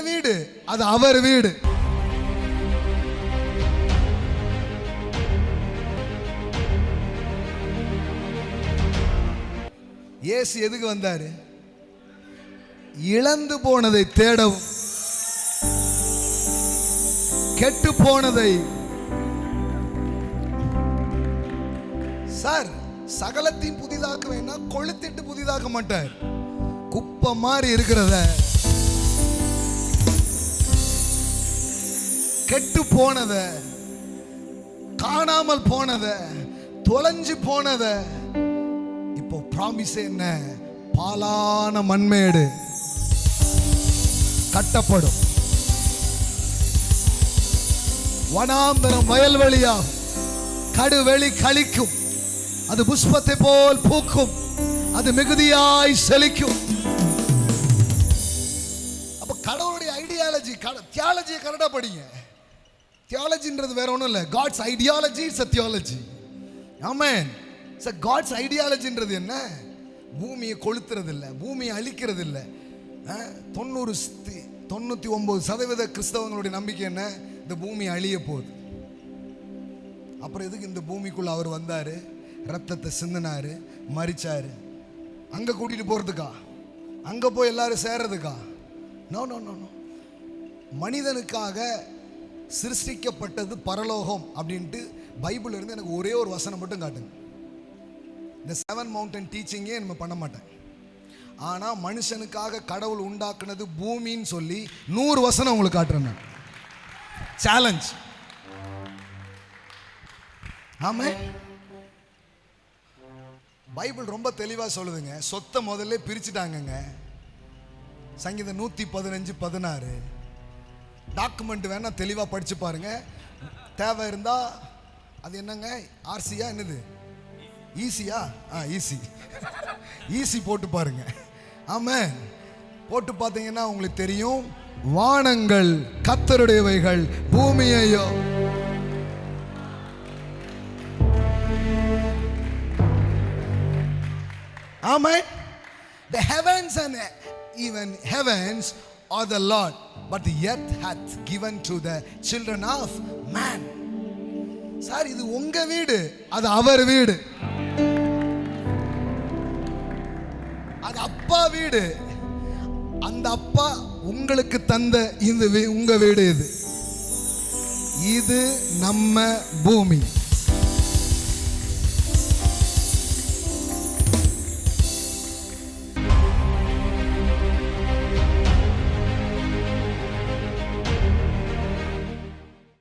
வீடு, அது அவர் வீடு. இயேசு எதுக்கு வந்தாரு? இழந்து போனதை தேடவும், கெட்டு போனதை. சார், சகலத்தையும் புதிதாக்க வேணா, கொளுத்திட்டு புதிதாக்க மாட்டார். குப்பை மாதிரி இருக்கிறத, கெட்டு போனத, காணாமல் போனத, தொலைஞ்சு போனத, இப்போ ப்ராமிஸ் என்ன? பாலான மண்மேடு கட்டப்படும், வனாந்தரம் வயல்வெளியா, கடுவெளி கழிக்கும், அது புஷ்பத்தை போல் பூக்கும், அது மிகுதியாய் செழிக்கும். அப்ப கடவுளுடைய ஐடியாலஜி, தியாலஜியை கரெக்டா படிங்க. தியாலஜின்றது வேற ஒன்றும் இல்லை. God's ideology is a theology. Amen. God's ஐடியாலஜின்றது என்ன? பூமியை கொளுத்துறது இல்லை, பூமியை அழிக்கிறது இல்லை. 99% கிறிஸ்தவங்களுடைய நம்பிக்கை என்ன? இந்த பூமி அழிய போகுது. அப்புறம் எதுக்கு இந்த பூமிக்குள்ள அவர் வந்தாரு? ரத்தத்தை சிந்தினாரு, மரிச்சாரு. அங்க கூட்டிட்டு போறதுக்கா? அங்க போய் எல்லாரும் சேர்றதுக்கா? No no no no. மனிதனுக்காக சிருஷ்டிக்கப்பட்டது பரலோகம் அப்படின்ட்டு பைபிள் இருந்து எனக்கு ஒரே ஒரு வசனம் மட்டும் காட்டுங்க. இந்த 7 மவுண்டன் டீச்சிங்கே நம்ம பண்ண மாட்டேன். ஆனா மனுஷனுக்காக கடவுள் உண்டாக்குனது பூமின்னு சொல்லி 100 வசனம் உங்களுக்கு காட்டுறேன். சேலஞ்ச். ஆமா, பைபிள் ரொம்ப தெளிவா சொல்லுதுங்க. சொத்தை முதல்ல பிரிச்சுட்டாங்கங்க. சங்கீதம் 115:16 டாக்குமெண்ட் வேணா தெளிவா படிச்சு பாருங்க. தேவை இருந்தா அது என்னங்க, ஆர்சியா என்னது, ஈஸியா? ஈஸி போட்டு பாருங்க. ஆமென். போட்டு பார்த்தீங்கன்னா உங்களுக்கு தெரியும். வானங்கள் கர்த்தருடையவைகள், பூமியையோ. Amen. The heavens and even heavens are the Lord, but the earth hath given to the children of man. Sir, இது உங்க வீடு, அது அவர் வீடு. அது அப்பா வீடு. அந்த அப்பா உங்களுக்கு தந்த இந்த உங்க வீடு. இது நம்ம பூமி.